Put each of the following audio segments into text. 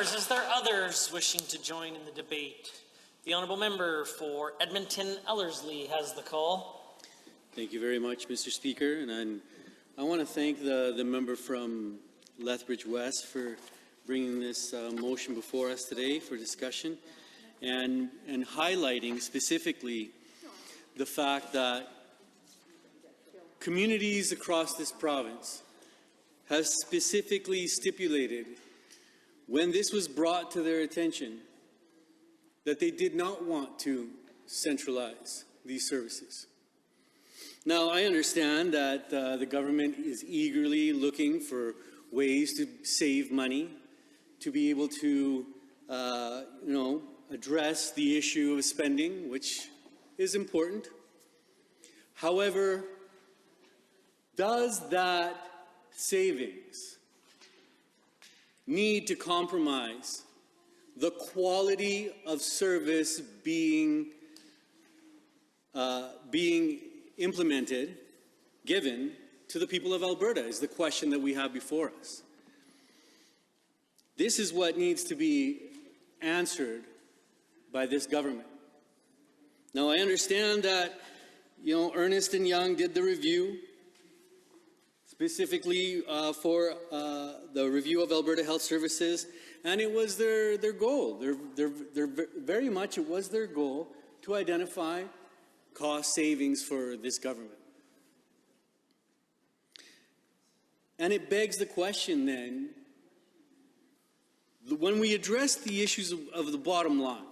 members, is there others wishing to join in the debate? The honourable member for Edmonton Ellerslie has the call. Thank you very much, Mr. Speaker. And I want to thank the member from Lethbridge West for bringing this motion before us today for discussion and highlighting specifically the fact that communities across this province have specifically stipulated when this was brought to their attention that they did not want to centralize these services. Now, I understand that the government is eagerly looking for ways to save money, to be able to, address the issue of spending, which is important. However, does that savings need to compromise the quality of service being implemented, given to the people of Alberta, is the question that we have before us. This is what needs to be answered by this government. Now, I understand that, Ernst & Young did the review, specifically for the review of Alberta Health Services, and it was their goal. Very much it was their goal to identify cost savings for this government. And it begs the question then, when we address the issues of the bottom line,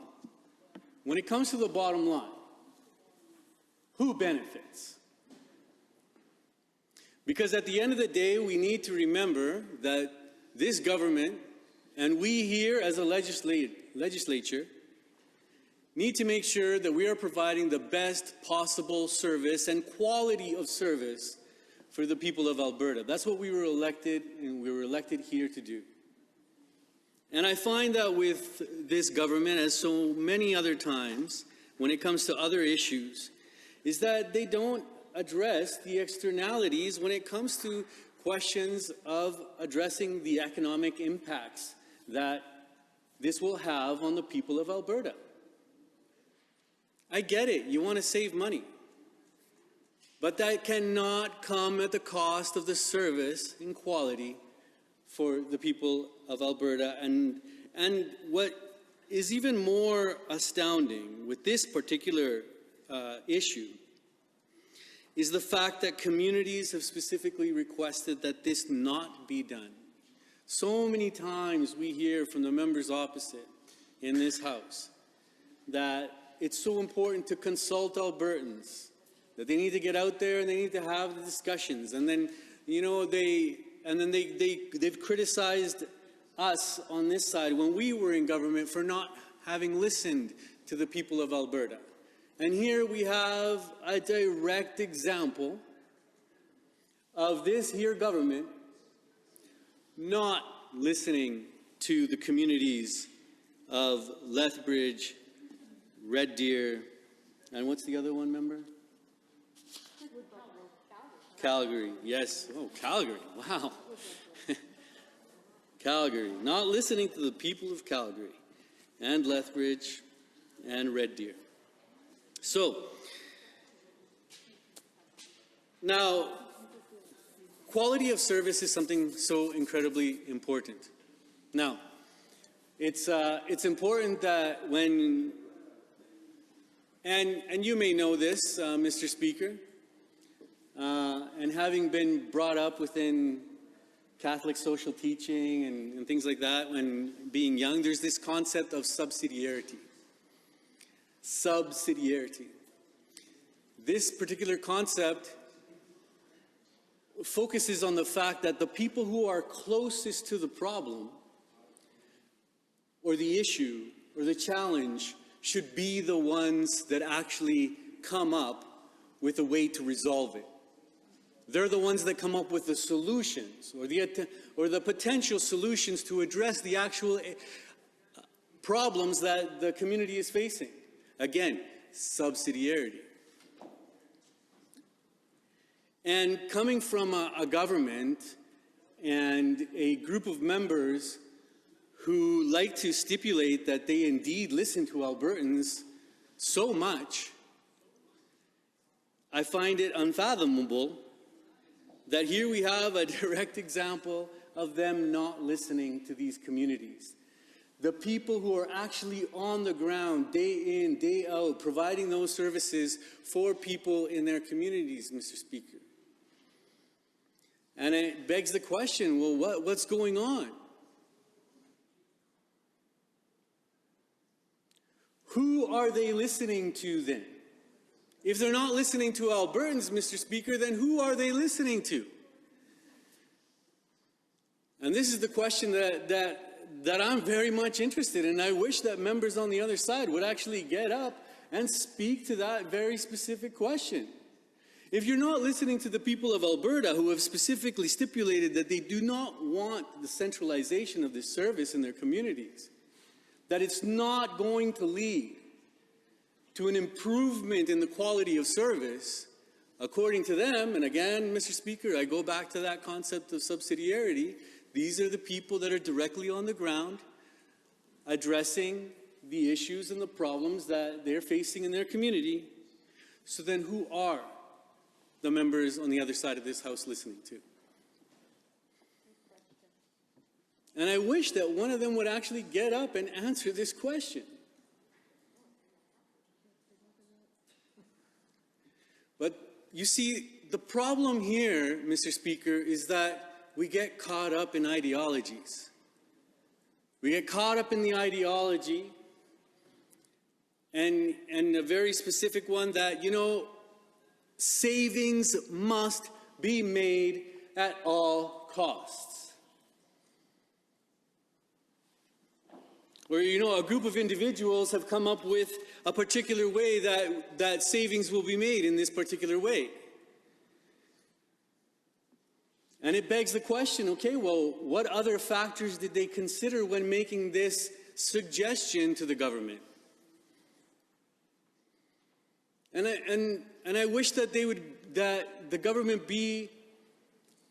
when it comes to the bottom line, who benefits? Because at the end of the day, we need to remember that this government, and we here as a legislature, need to make sure that we are providing the best possible service and quality of service for the people of Alberta. That's what we were elected, and we were elected here to do. And I find that with this government, as so many other times, when it comes to other issues, is that they don't address the externalities when it comes to questions of addressing the economic impacts that this will have on the people of Alberta. I get it, you want to save money. But that cannot come at the cost of the service and quality for the people of Alberta. And what is even more astounding with this particular issue is the fact that communities have specifically requested that this not be done. So many times we hear from the members opposite in this House that it's so important to consult Albertans, that they need to get out there and they need to have the discussions. And then, they've criticized us on this side when we were in government for not having listened to the people of Alberta. And here we have a direct example of this here government not listening to the communities of Lethbridge, Red Deer, and what's the other one, member? Calgary, yes. Oh, Calgary, wow. Calgary, not listening to the people of Calgary and Lethbridge and Red Deer. So, now, quality of service is something so incredibly important. Now, it's important that when, and you may know this, Mr. Speaker, and having been brought up within Catholic social teaching and things like that when being young, there's this concept of subsidiarity. Subsidiarity. This particular concept focuses on the fact that the people who are closest to the problem or the issue or the challenge should be the ones that actually come up with a way to resolve it. They're the ones that come up with the solutions or the potential solutions to address the actual problems that the community is facing. Again, subsidiarity. And coming from a government and a group of members who like to stipulate that they indeed listen to Albertans so much, I find it unfathomable that here we have a direct example of them not listening to these communities. The people who are actually on the ground, day in, day out, providing those services for people in their communities, Mr. Speaker. And it begs the question, well, what's going on? Who are they listening to then? If they're not listening to Albertans, Mr. Speaker, then who are they listening to? And this is the question that I'm very much interested in. I wish that members on the other side would actually get up and speak to that very specific question. If you're not listening to the people of Alberta who have specifically stipulated that they do not want the centralization of this service in their communities, that it's not going to lead to an improvement in the quality of service, according to them, and again, Mr. Speaker, I go back to that concept of subsidiarity, these are the people that are directly on the ground addressing the issues and the problems that they're facing in their community. So then who are the members on the other side of this House listening to? And I wish that one of them would actually get up and answer this question. But you see, the problem here, Mr. Speaker, is that we get caught up in ideologies. We get caught up in the ideology and a very specific one that, savings must be made at all costs. Where, a group of individuals have come up with a particular way that savings will be made in this particular way. And it begs the question, okay, well, what other factors did they consider when making this suggestion to the government? And I wish that that the government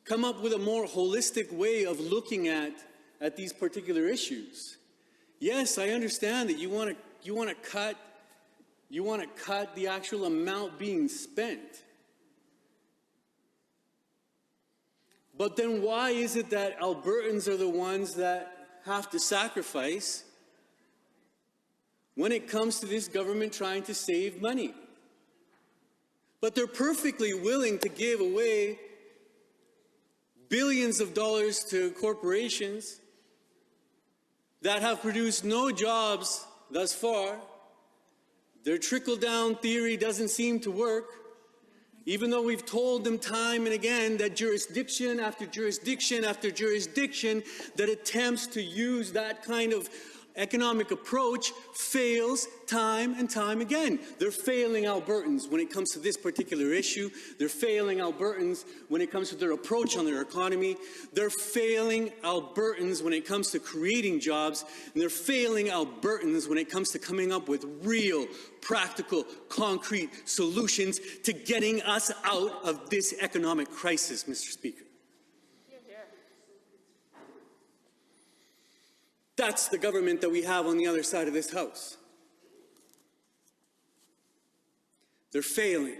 come up with a more holistic way of looking at these particular issues. Yes, I understand that you want to cut the actual amount being spent. But then why is it that Albertans are the ones that have to sacrifice when it comes to this government trying to save money? But they're perfectly willing to give away billions of dollars to corporations that have produced no jobs thus far. Their trickle-down theory doesn't seem to work, even though we've told them time and again that jurisdiction after jurisdiction after jurisdiction that attempts to use that kind of economic approach fails time and time again. They're failing Albertans when it comes to this particular issue. They're failing Albertans when it comes to their approach on their economy. They're failing Albertans when it comes to creating jobs. And they're failing Albertans when it comes to coming up with real, practical, concrete solutions to getting us out of this economic crisis, Mr. Speaker. That's the government that we have on the other side of this House. They're failing.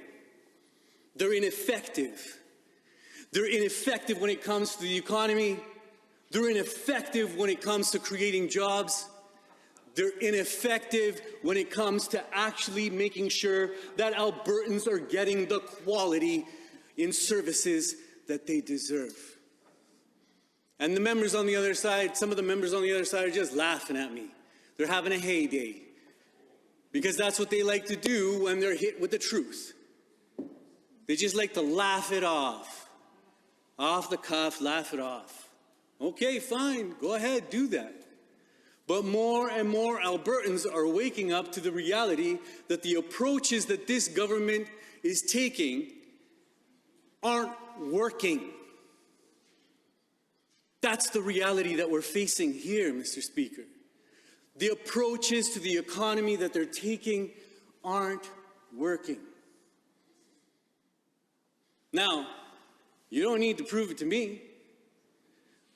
They're ineffective. They're ineffective when it comes to the economy. They're ineffective when it comes to creating jobs. They're ineffective when it comes to actually making sure that Albertans are getting the quality in services that they deserve. And the members on the other side, some of the members on the other side are just laughing at me. They're having a heyday. Because that's what they like to do when they're hit with the truth. They just like to laugh it off. Off the cuff, laugh it off. Okay, fine, go ahead, do that. But more and more Albertans are waking up to the reality that the approaches that this government is taking aren't working. That's the reality that we're facing here, Mr. Speaker. The approaches to the economy that they're taking aren't working. Now, you don't need to prove it to me,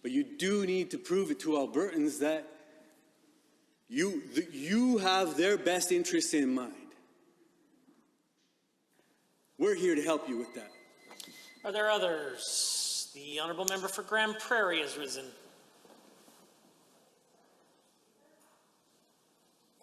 but you do need to prove it to Albertans that you have their best interests in mind. We're here to help you with that. Are there others? The honourable member for Grand Prairie has risen.